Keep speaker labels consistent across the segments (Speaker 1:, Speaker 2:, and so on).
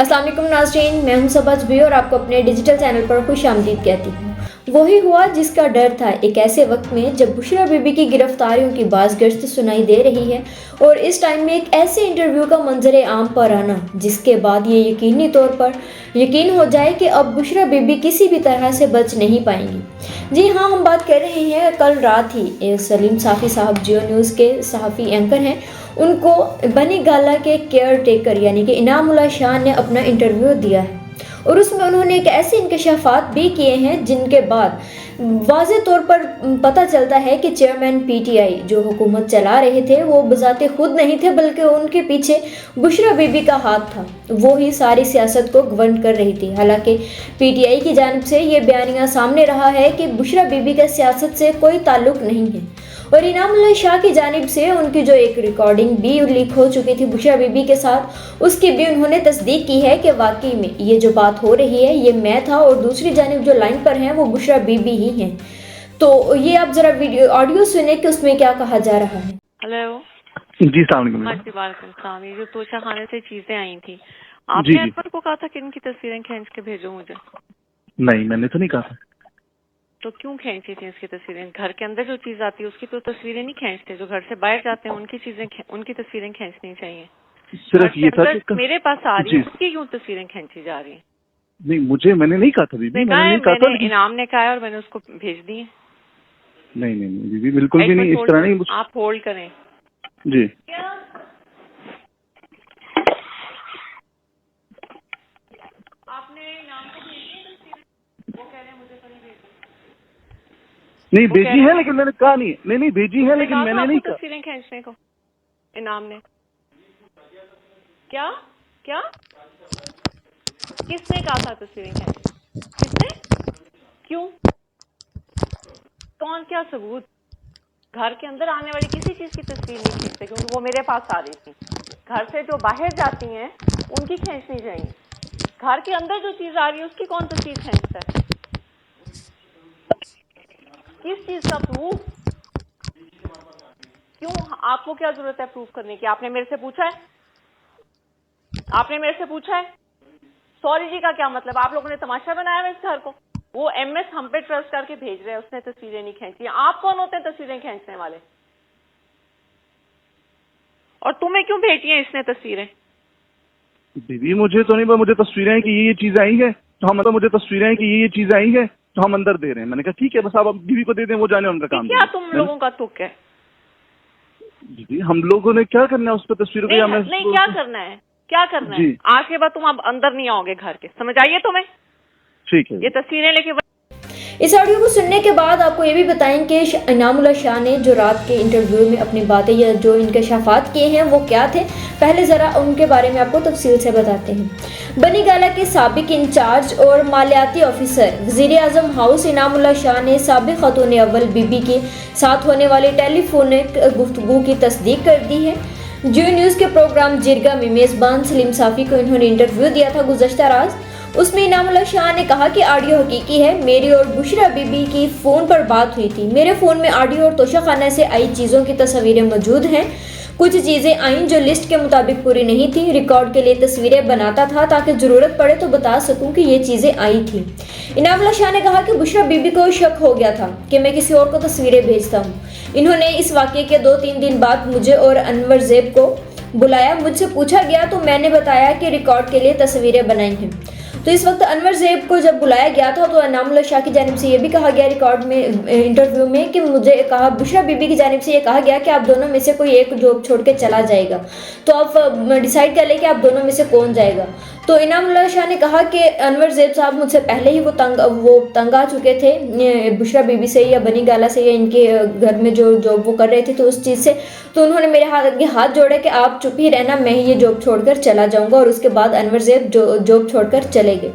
Speaker 1: अस्सलाम वालेकुम नाज़रीन, मैं हूं सबज भी और आपको अपने डिजिटल चैनल पर खुश आमदीद कहती हूँ। वही हुआ जिसका डर था, एक ऐसे वक्त में जब बुशरा बीबी की गिरफ्तारियों की बाज़गश्त सुनाई दे रही है और इस टाइम में एक ऐसे इंटरव्यू का मंजर आम पर आना जिसके बाद ये यकीनी तौर पर यकीन हो जाए कि अब बुशरा बीबी किसी भी तरह से बच नहीं पाएंगी। जी हाँ, हम बात कर रहे हैं, कल रात ही सलीम साफ़ी साहब जियो न्यूज़ के सहाफ़ी एंकर हैं, उनको बनी गाला के केयर टेकर यानी कि इनामुल्लाह शाह ने अपना इंटरव्यू दिया है और उसमें उन्होंने एक ऐसे इंकशाफात भी किए हैं जिनके बाद वाज़े तौर पर पता चलता है कि चेयरमैन पीटीआई जो हुकूमत चला रहे थे वो बज़ाते खुद नहीं थे, बल्कि उनके पीछे बुशरा बीबी का हाथ था, वो ही सारी सियासत को गवर्न कर रही थी। हालांकि पीटीआई की जानिब से ये बयानिया सामने रहा है कि बुशरा बीबी का सियासत से कोई ताल्लुक़ नहीं है और इनामुल्लाह शाह की जानिब से उनकी जो एक रिकॉर्डिंग भी लीक हो चुकी थी बुशरा बीबी के साथ, उसकी भी उन्होंने तस्दीक की है कि वाकई में ये जो बात हो रही है ये मैं था और दूसरी जानिब जो लाइन पर हैं वो बुशरा बीबी ही हैं। तो ये आप जरा वीडियो ऑडियो सुने कि उसमें क्या कहा जा रहा है।
Speaker 2: हेलो
Speaker 3: जी सलाम।
Speaker 2: वालेकुम। ये जो तोशा खाने से चीजें आई थी, आपने अनवर को कहा था कि इनकी तस्वीरें खींच के भेजो मुझे?
Speaker 3: नहीं, मैंने तो नहीं कहा था।
Speaker 2: तो क्यों खींची थी इसकी तस्वीरें? घर के अंदर जो चीज आती है उसकी तो तस्वीरें नहीं खींचते, जो घर से बाहर जाते हैं उनकी चीजें उनकी तस्वीरें खींचनी चाहिए।
Speaker 3: सिर्फ ये था कि
Speaker 2: मेरे पास आ रही है उसकी क्यों तस्वीरें खींची जा रही है?
Speaker 3: नहीं, मैंने नहीं कहा था बीबी, मैंने नहीं कहा था।
Speaker 2: इनाम ने कहा है और मैंने उसको भेज दी है।
Speaker 3: नहीं बीबी, बिल्कुल भी नहीं, इस तरह नहीं।
Speaker 2: आप होल्ड करें
Speaker 3: जी।
Speaker 2: आपने इनाम को भेज दी? वो कह रहे हैं मुझे कहीं भेज।
Speaker 3: नहीं भेजी है, लेकिन मैंने कहा नहीं भेजी है, लेकिन मैंने नहीं कहा
Speaker 2: तस्वीरें खींचने को इनाम ने। क्या क्या किसने कहा था तस्वीरें खींचने? किसने? क्यों? कौन? क्या सबूत? घर के अंदर आने वाली किसी चीज की तस्वीर नहीं खींचते क्योंकि वो मेरे पास आ रही थी। घर से जो बाहर जाती हैं उनकी खींचनी चाहिए। घर के अंदर जो चीज आ रही है उसकी कौन तस्वीर खींचता है? किस चीज का प्रूफ? क्यों? आपको क्या जरूरत है प्रूफ करने की? आपने मेरे से पूछा है? आपने मेरे से पूछा है? सॉरी जी का क्या मतलब? आप लोगों ने तमाशा बनाया है इस घर को। वो एमएस हम पे ट्रस्ट करके भेज रहे हैं, उसने तस्वीरें नहीं खींची। आप कौन होते हैं तस्वीरें खींचने वाले? और तुम्हें क्यों भेजी हैं इसने तस्वीरें?
Speaker 3: बीबी मुझे तो नहीं, मुझे तस्वीरें हैं कि ये चीज आई है, तो हम मुझे तस्वीरें हैं कि ये चीज आई है तो हम अंदर दे रहे हैं। मैंने कहा ठीक है, बस आप बीवी को दे दें, वो जाने उनका काम।
Speaker 2: क्या तुम लोगों का तुक है?
Speaker 3: जी, हम लोगों ने क्या करना है उस पर तस्वीरों को?
Speaker 2: नहीं, क्या करना है? क्या करना है? आज के बाद तुम अब अंदर नहीं आओगे घर के, समझ आइए तुम्हें?
Speaker 3: ठीक है।
Speaker 2: ये तस्वीरें लेके
Speaker 1: इस ऑडियो को सुनने के बाद आपको ये भी बताएं कि इनामुल्लाह शाह ने जो रात के इंटरव्यू में अपनी बातें या जो इंकशाफात किए हैं वो क्या थे, पहले ज़रा उनके बारे में आपको तफसील से बताते हैं। बनी गाला के साबिक इंचार्ज और मालियाती ऑफिसर वज़ीर आज़म हाउस इनामुल्लाह शाह ने साबिक खातून अव्वल बीबी के साथ होने वाली टेलीफोनिक गुफ्तगू की तस्दीक कर दी है। जियो न्यूज़ के प्रोग्राम जिरगा में मेज़बान सलीम साफ़ी को इन्होंने इंटरव्यू दिया था गुज़श्ता रात। उसमें इनामुल्लाह शाह ने कहा कि ऑडियो हकीकी है, मेरी और बुशरा बीबी की फ़ोन पर बात हुई थी, मेरे फ़ोन में ऑडियो और तोशाखाना से आई चीज़ों की तस्वीरें मौजूद हैं। कुछ चीज़ें आईं जो लिस्ट के मुताबिक पूरी नहीं थी, रिकॉर्ड के लिए तस्वीरें बनाता था ताकि ज़रूरत पड़े तो बता सकूं कि ये चीज़ें आई थी। इनामुल्लाह शाह ने कहा कि बुशरा बीबी को शक हो गया था कि मैं किसी और को तस्वीरें भेजता हूँ। इन्होंने इस वाक़े के 2-3 दिन बाद मुझे और अनवर ज़ेब को बुलाया, मुझसे पूछा गया तो मैंने बताया कि रिकॉर्ड के लिए तस्वीरें बनाई हैं। तो इस वक्त अनवर ज़ेब को जब बुलाया गया था तो इनामुल्लाह शाह की जानिब से ये भी कहा गया रिकॉर्ड में, इंटरव्यू में, कि मुझे कहा बुशरा बीबी की जानिब से ये कहा गया कि आप दोनों में से कोई एक जॉब छोड़ के चला जाएगा, तो आप डिसाइड कर लें कि आप दोनों में से कौन जाएगा। तो इनामुल्लाह शाह ने कहा कि अनवर ज़ेब साहब मुझसे पहले ही वो तंग आ चुके थे बुशरा बीबी से या बनी गाला से या इनके घर में जो जॉब वो कर रहे थे तो उस चीज़ से, तो उन्होंने मेरे हाथ जोड़े कि आप चुप ही रहना, मैं ही ये जॉब छोड़कर चला जाऊंगा, और उसके बाद अनवर ज़ेब जॉब छोड़कर चले गए।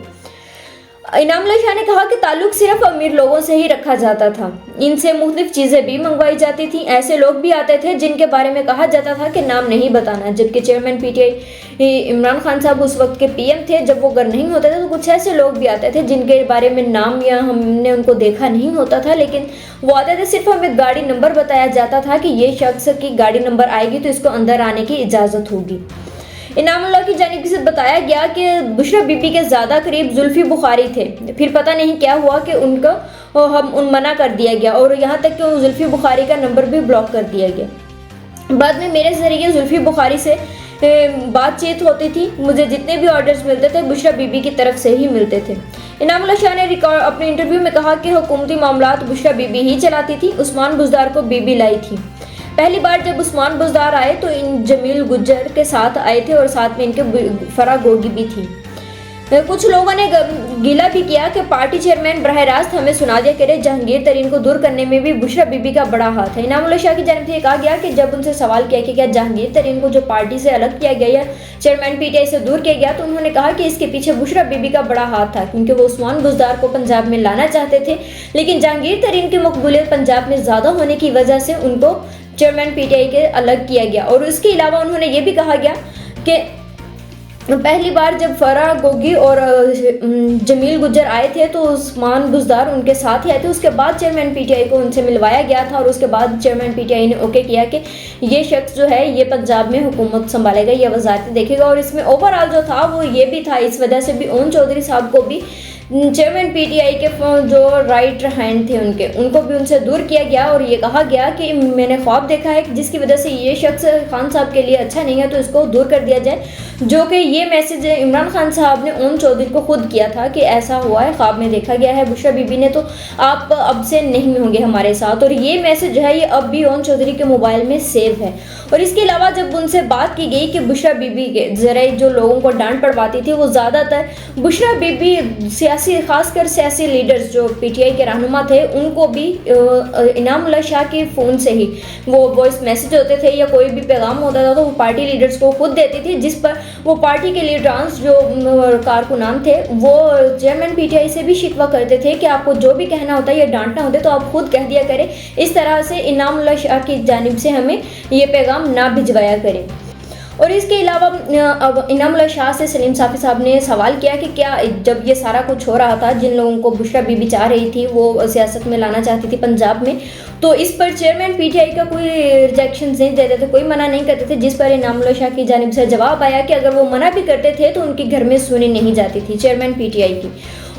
Speaker 1: इनामुल्लाह शाह ने कहा कि ताल्लुक सिर्फ अमीर लोगों से ही रखा जाता था, इनसे मुख्तलिफ चीज़ें भी मंगवाई जाती थी, ऐसे लोग भी आते थे जिनके बारे में कहा जाता था कि नाम नहीं बताना, जबकि चेयरमैन पीटीआई इमरान खान साहब उस वक्त के पीएम थे, जब वो घर नहीं होते थे तो कुछ ऐसे लोग भी आते थे जिनके बारे में नाम या हमने उनको देखा नहीं होता था, लेकिन वो आते थे, सिर्फ हमें गाड़ी नंबर बताया जाता था कि ये शख्स की गाड़ी नंबर आएगी तो इसको अंदर आने की इजाज़त होगी। انعام اللہ کی جانب سے بتایا گیا کہ بشرا بی بی کے زیادہ قریب زلفی بخاری تھے، پھر پتہ نہیں کیا ہوا کہ ان کو منع کر دیا گیا اور یہاں تک کہ زلفی بخاری کا نمبر بھی بلاک کر دیا گیا۔ بعد میں میرے ذریعے زلفی بخاری سے بات چیت ہوتی تھی، مجھے جتنے بھی آرڈرز ملتے تھے بشرا بی بی کی طرف سے ہی ملتے تھے۔ انعام اللہ شاہ نے اپنے انٹرویو میں کہا کہ حکومتی معاملات بشرا بی بی ہی چلاتی تھی، عثمان بزدار کو بی بی لائی تھی۔ پہلی بار جب عثمان بزدار آئے تو ان جمیل گجر کے ساتھ آئے تھے اور ساتھ میں ان کے فرا گوگی بھی تھی۔ کچھ لوگوں نے گیلا بھی کیا کہ پارٹی چیئرمین براہ راست ہمیں سنا دیا کرے، جہانگیر ترین کو دور کرنے میں بھی بشرا بی بی کا بڑا ہاتھ ہے۔ انعام اللہ شاہ کی جانب سے یہ کہا گیا کہ جب ان سے سوال کیا کہ کیا جہانگیر ترین کو جو پارٹی سے الگ کیا گیا یا چیئرمین پی ٹی آئی سے دور کیا گیا، تو انہوں نے کہا کہ اس کے پیچھے بشرا بی بی کا بڑا ہاتھ تھا، کیونکہ وہ عثمان بزدار کو پنجاب میں لانا چاہتے تھے، لیکن جہانگیر ترین کی مقبولیت پنجاب میں زیادہ ہونے کی وجہ سے ان کو چیئرمین پی ٹی آئی کے الگ کیا گیا۔ اور اس کے علاوہ انہوں نے یہ بھی کہا گیا کہ پہلی بار جب فرا گوگی اور جمیل گجر آئے تھے تو عثمان بزدار ان کے ساتھ ہی آئے تھے، اس کے بعد چیئرمین پی ٹی آئی کو ان سے ملوایا گیا تھا اور اس کے بعد چیئرمین پی ٹی آئی نے اوکے کیا کہ یہ شخص جو ہے یہ پنجاب میں حکومت سنبھالے گا، یہ وزارت دیکھے گا۔ اور اس میں اوور آل جو تھا وہ یہ بھی تھا، اس وجہ سے بھی اون چودھری صاحب کو بھی چیئرمین پی ٹی آئی کے جو رائٹ ہینڈ تھے ان کو بھی ان سے دور کیا گیا اور یہ کہا گیا کہ میں نے خواب دیکھا ہے جس کی وجہ سے یہ شخص خان صاحب کے لیے اچھا نہیں ہے تو اس کو دور کر دیا جائے، جو کہ یہ میسج عمران خان صاحب نے اون چودھری کو خود کیا تھا کہ ایسا ہوا ہے، خواب میں دیکھا گیا ہے بشرا بی بی نے، تو آپ اب سے نہیں ہوں گے ہمارے ساتھ۔ اور یہ میسج جو ہے یہ اب بھی اون چودھری کے موبائل میں سیو ہے۔ اور اس کے علاوہ جب ان سے بات کی گئی کہ بشرا بی بی کے ذرائع جو لوگوں کو ڈانٹ پڑواتی تھی، وہ زیادہ تر بشرا بی بی خاص کر سیاسی لیڈرز جو پی ٹی آئی کے رہنما تھے ان کو بھی انعام اللہ شاہ کے فون سے ہی وہ وائس میسج ہوتے تھے یا کوئی بھی پیغام ہوتا تھا تو وہ پارٹی لیڈرز کو خود دیتی تھی، جس پر وہ پارٹی کے لیڈرانس جو کارکنان تھے وہ چیئرمین پی ٹی آئی سے بھی شکوہ کرتے تھے کہ آپ کو جو بھی کہنا ہوتا ہے یا ڈانٹنا ہوتا ہے تو آپ خود کہہ دیا کریں، اس طرح سے انعام اللہ شاہ کی جانب سے ہمیں یہ پیغام نہ بھجوایا کریں۔ اور اس کے علاوہ انعام اللہ شاہ سے سلیم صافی صاحب نے سوال کیا کہ کیا جب یہ سارا کچھ ہو رہا تھا، جن لوگوں کو بشرا بی بی چاہ رہی تھی وہ سیاست میں لانا چاہتی تھی پنجاب میں، تو اس پر چیئرمین پی ٹی آئی کا کوئی ریجیکشن نہیں دیتے تھے، کوئی منع نہیں کرتے تھے، جس پر انعام اللہ شاہ کی جانب سے جواب آیا کہ اگر وہ منع بھی کرتے تھے تو ان کے گھر میں سنی نہیں جاتی تھی چیئرمین پی ٹی آئی کی۔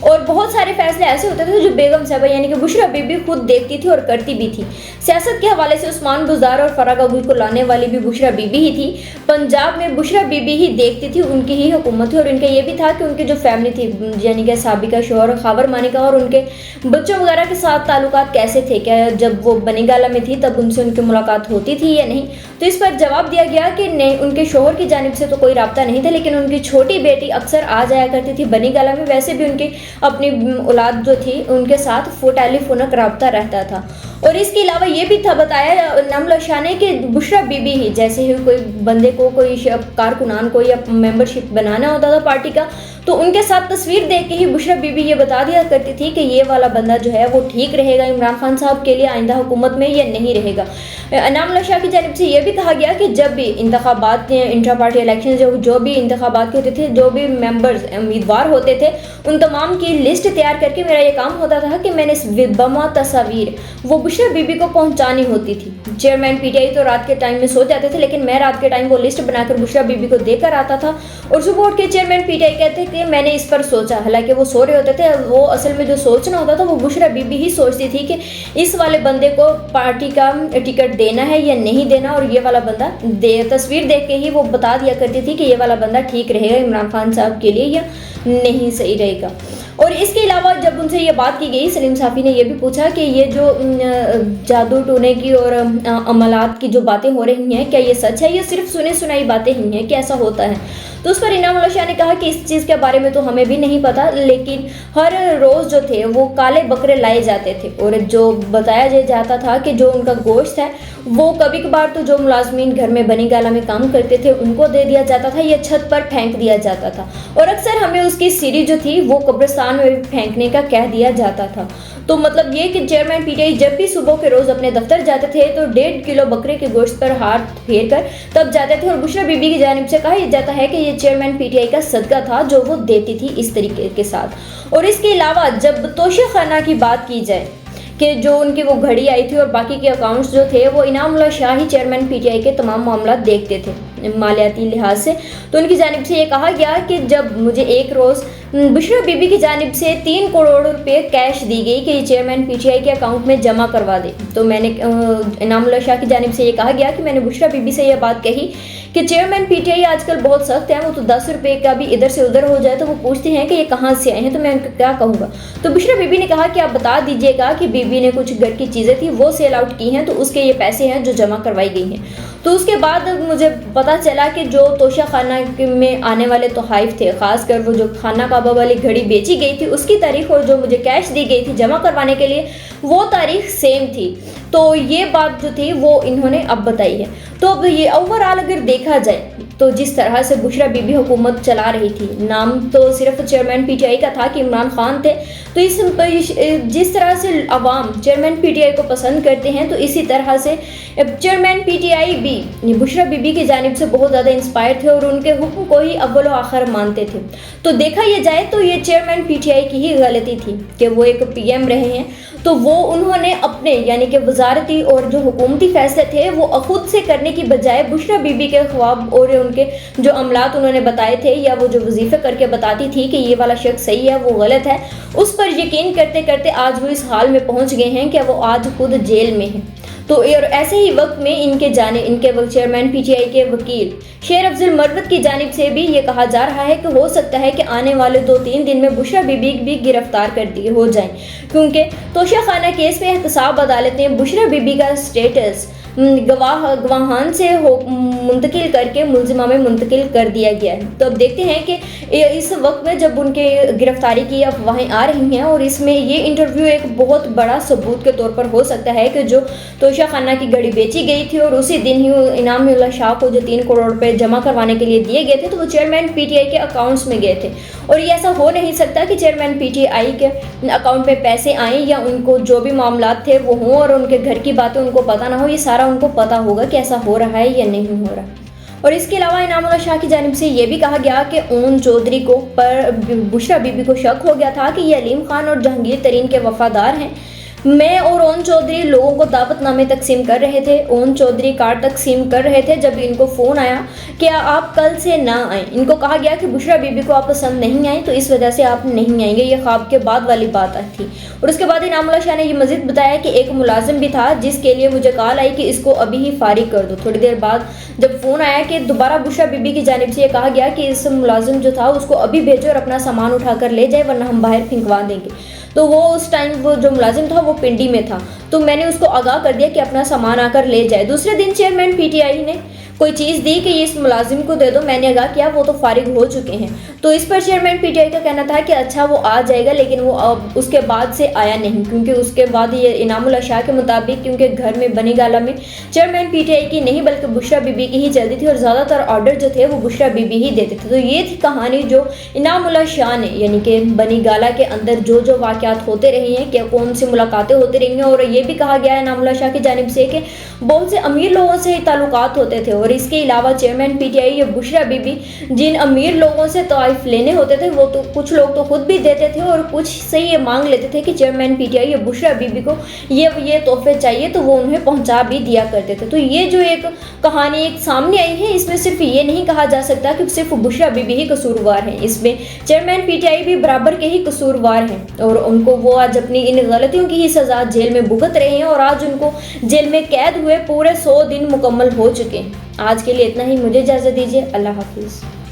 Speaker 1: اور بہت سارے فیصلے ایسے ہوتے تھے جو بیگم صاحبہ یعنی کہ بشرا بی بی خود دیکھتی تھی اور کرتی بھی تھی۔ سیاست کے حوالے سے عثمان بزدار اور فرا گوگی کو لانے والی بھی بشرا بی بی ہی تھی، پنجاب میں بشرا بی بی ہی دیکھتی تھی، ان کی ہی حکومت تھی۔ اور ان کا یہ بھی تھا کہ ان کی جو فیملی تھی یعنی کہ سابقہ شوہر خاور مانیکا اور ان کے بچوں وغیرہ کے ساتھ تعلقات کیسے تھے، کیا جب وہ بنی گالہ میں تھی تب ان سے ان کی ملاقات ہوتی تھی یا نہیں، تو اس پر جواب دیا گیا کہ نہیں، ان کے شوہر کی جانب سے تو کوئی رابطہ نہیں تھا، لیکن ان کی چھوٹی بیٹی اکثر آ جایا کرتی تھی بنی گالہ میں، ویسے بھی ان کی اپنی اولاد جو تھی ان کے ساتھ ٹیلی فونک رابطہ رہتا تھا۔ اور اس کے علاوہ یہ بھی تھا بتایا انعام اللہ شاہ نے کہ بشرا بی بی ہی جیسے ہی کوئی بندے کو کوئی کارکنان کو یا ممبرشپ بنانا ہوتا تھا پارٹی کا تو ان کے ساتھ تصویر دیکھ کے ہی بشرا بی بی یہ بتا دیا کرتی تھی کہ یہ والا بندہ جو ہے وہ ٹھیک رہے گا عمران خان صاحب کے لیے آئندہ حکومت میں یا نہیں رہے گا۔ انعام اللہ شاہ کی جانب سے یہ بھی کہا گیا کہ جب بھی انتخابات انٹرا پارٹی الیکشن جو بھی انتخابات کے ہوتے تھے، جو بھی ممبرز امیدوار ہوتے تھے ان تمام کی لسٹ تیار کر کے میرا یہ کام ہوتا تھا کہ میں نے بما تصاویر وہ بشرا بی بی کو پہنچانی ہوتی تھی۔ چیئرمین پی ٹی آئی تو رات کے ٹائم میں سو جاتے تھے، لیکن میں رات کے ٹائم وہ لسٹ بنا کر بشرا بی بی کو دے کر آتا تھا اور صبح اٹھ کے چیئرمین پی ٹی آئی کہتے کہ میں نے اس پر سوچا، حالانکہ وہ سو رہے ہوتے تھے، وہ اصل میں جو سوچنا ہوتا تھا وہ بشرا بی بی ہی سوچتی تھی کہ اس والے بندے کو پارٹی کا ٹکٹ دینا ہے یا نہیں دینا، اور یہ والا بندہ تصویر دیکھ کے ہی وہ بتا دیا کرتی تھی کہ یہ والا بندہ ٹھیک رہے گا عمران خان صاحب کے لیے یا نہیں صحیح رہے گا۔ اور اس کے علاوہ جب ان سے یہ بات کی گئی، سلیم صافی نے یہ بھی پوچھا کہ یہ جو جادو ٹونے کی اور عملات کی جو باتیں ہو رہی ہیں کیا یہ سچ ہے یا صرف سنی سنائی باتیں ہی ہیں، کیا ایسا ہوتا ہے؟ تو اس پر انعام اللہ شاہ نے کہا کہ اس چیز کے بارے میں تو ہمیں بھی نہیں پتا، لیکن ہر روز جو تھے وہ کالے بکرے لائے جاتے تھے اور جو بتایا جاتا تھا کہ جو ان کا گوشت ہے وہ کبھی کبھار تو جو ملازمین گھر میں بنی گالہ میں کام کرتے تھے ان کو دے دیا جاتا تھا یا چھت پر پھینک دیا جاتا تھا، اور اکثر ہمیں اس کی سیری جو تھی وہ قبرستان میں پھینکنے کا کہہ دیا جاتا تھا۔ تو مطلب یہ کہ چیئرمین پی ٹی آئی جب بھی صبح کے روز اپنے دفتر جاتے تھے تو 1.5 کلو بکرے کے گوشت پر ہاتھ پھیر کر تب جاتے تھے، اور بشرا بی بی کی جانب سے کہا جاتا ہے کہ یہ چیئرمین پی ٹی آئی کا صدقہ تھا جو وہ دیتی تھی اس طریقے کے ساتھ۔ اور اس کے علاوہ جب توشہ خانہ کی بات کی جائے کہ جو ان کی وہ گھڑی آئی تھی اور باقی کے اکاؤنٹس جو تھے وہ انعام اللہ شاہ ہی چیئرمین پی ٹی آئی کے تمام معاملات دیکھتے تھے۔ मालियाती लिहाज से। तो उनकी जानिब से ये कहा गया कि जब मुझे एक रोज़ बुशरा बीबी की जानिब से 3 करोड़ रुपए कैश दी गई कि ये चेयरमैन पीटीआई के अकाउंट में जमा करवा दे, तो मैंने इनामुल्लाह शाह की जानिब से ये कहा गया कि मैंने बुशरा बीबी से ये बात कही कि चेयरमैन पीटीआई आजकल बहुत सख्त है, वो तो 10 रुपए का भी इधर से उधर हो जाए तो वो पूछते हैं कि ये कहाँ से आए हैं, तो मैं उनको क्या कहूँगा। तो बुशरा बीबी ने कहा कि आप बता दीजिएगा कि बीबी ने कुछ घर की चीज़ें थी वो सेल आउट की हैं, तो उसके ये पैसे हैं जो जमा करवाई गई हैं। तो उसके बाद मुझे पता चला कि जो तोशा खाना में आने वाले तोहफ़ थे, ख़ासकर वो जो खाना काबा वाली घड़ी बेची गई थी उसकी तारीख और जो मुझे कैश दी गई थी जमा करवाने के लिए वो तारीख सेम थी। तो ये बात जो थी वो इन्होंने अब बताई है। तो अब ये ओवरऑल अगर देखा जाए तो जिस तरह से बुशरा बीबी हुकूमत चला रही थी, नाम तो सिर्फ चेयरमैन पीटीआई का था कि इमरान खान थे, तो जिस तरह से अवाम चेयरमैन पीटीआई को पसंद करते हैं, तो इसी तरह से चेयरमैन पीटीआई भी बुशरा बीबी की जानिब से बहुत ज़्यादा इंस्पायर थे और उनके हुक्म को ही अव्वल व आखिर मानते थे। तो देखा यह जाए तो ये चेयरमैन पीटीआई की ही गलती थी कि वो एक पीएम रहे हैं, तो वो उन्होंने अपने यानी कि वजारती और जो हुकूमती फैसले थे वो खुद से करने की बजाय बुशरा बीबी के ख्वाब और उनके जो अमलात उन्होंने बताए थे या वो जो वजीफे करके बताती थी कि ये वाला शख्स सही है वो गलत है, उस पर यकीन करते करते आज वो इस हाल में पहुंच गए हैं कि वो आज खुद जेल में हैं। तो और ऐसे ही वक्त में इनके चेयरमैन पीटीआई के वकील शेर अफजल मरवत की जानिब से भी ये कहा जा रहा है कि हो सकता है कि आने वाले 2-3 दिन में बुशरा बीबी भी गिरफ्तार कर दिए हो जाएं, क्योंकि तोशा खाना केस में एहतसाब अदालत ने बुशरा बीबी का स्टेटस गवाहान से मुंतकिल करके मुलजिमा में मुंतकिल कर दिया गया है। तो अब देखते हैं कि इस वक्त में जब उनके गिरफ्तारी की अफवाहें आ रही हैं और इसमें ये इंटरव्यू एक बहुत बड़ा सबूत के तौर पर हो सकता है कि जो तोशा खाना की घड़ी बेची गई थी और उसी दिन ही इनामुल्लाह शाह को जो 3 करोड़ रुपए जमा करवाने के लिए दिए गए थे तो वो चेयरमैन पीटीआई के अकाउंट्स में गए थे। और ये ऐसा हो नहीं सकता कि चेयरमैन पीटीआई के अकाउंट में पैसे आएँ या उनको जो भी मामलात थे वो हों और उनके घर की बातें उनको पता ना हो, ये सारा उनको पता होगा कि ऐसा हो रहा है या नहीं हो रहा। और इसके अलावा इनामुल्लाह शाह की जानिब से ये भी कहा गया कि ओन चौधरी को पर बुशरा बीबी को शक हो गया था कि ये अलीम खान और जहांगीर तरीन के वफादार हैं। मैं और ओन चौधरी लोगों को दावतनामे तकसीम कर रहे थे, ओन चौधरी कार्ड तकसीम कर रहे थे जब इनको फ़ोन आया कि आप कल से ना आएँ। इनको कहा गया कि बुशरा बीबी को आप पसंद नहीं आए तो इस वजह से आप नहीं आएंगे, ये ख्वाब के बाद वाली बात थी। और उसके बाद इनामुल्लाह शाह ने ये मज़ीद बताया कि एक मुलाजिम भी था जिसके लिए मुझे कॉल आई कि इसको अभी ही फारिग कर दो। थोड़ी देर बाद जब फ़ोन आया कि दोबारा बुशरा बीबी की जानिब से ये कहा गया कि इस मुलाजिम जो था उसको अभी भेजो और अपना सामान उठा कर ले जाए वरना हम बाहर फिंकवा देंगे। तो वो उस टाइम वो जो मुलाजिम था वो पिंडी में था, तो मैंने उसको आगाह कर दिया कि अपना सामान आकर ले जाए। दूसरे दिन चेयरमैन पीटीआई ने कोई चीज़ दी कि ये इस मुलाजिम को दे दो, मैंने आगाह किया, वो तो फारिग हो चुके हैं। तो इस पर चेयरमैन पीटीआई का कहना था कि अच्छा वो आ जाएगा, लेकिन वो अब उसके बाद से आया नहीं, क्योंकि उसके बाद ये इनामुल्लाह शाह के मुताबिक क्योंकि घर में बनी गाला में चेयरमैन पीटीआई की नहीं बल्कि बुशरा बीबी की ही चलती थी और ज़्यादातर ऑर्डर जो थे वो बुशरा बीबी ही देते थे। तो ये थी कहानी जो इनामुल्लाह शाह ने यानी कि बनी गाला के अंदर जो जो वाक़यात होते रहे हैं, क्या कौन सी मुलाकातें होती रही हैं। और ये भी कहा गया है इनामुल्लाह शाह की जानिब से कि बहुत से अमीर लोगों से ताल्लुकात होते थे और इसके अलावा चेयरमैन पीटीआई या बुशरा बीबी जिन अमीर लोगों से तोहफ़ लेने होते थे वो तो कुछ लोग तो खुद भी देते थे और कुछ से ये मांग लेते थे कि चेयरमैन पीटीआई या बुशरा बीबी को ये तोहफे चाहिए तो वो उन्हें पहुंचा भी दिया करते थे। तो ये जो एक कहानी एक सामने आई है इसमें सिर्फ ये नहीं कहा जा सकता कि सिर्फ बुशरा बीबी ही कसूरवार हैं, इसमें चेयरमैन पीटीआई भी बराबर के ही कसूरवार हैं और उनको वो आज अपनी इन गलतियों की ही सज़ा जेल में भुगत रहे हैं और आज उनको जेल में कैद हुए पूरे 100 दिन मुकम्मल हो चुके हैं। आज के लिए इतना ही, मुझे इजाज़त दीजिए, अल्लाह हाफिज़।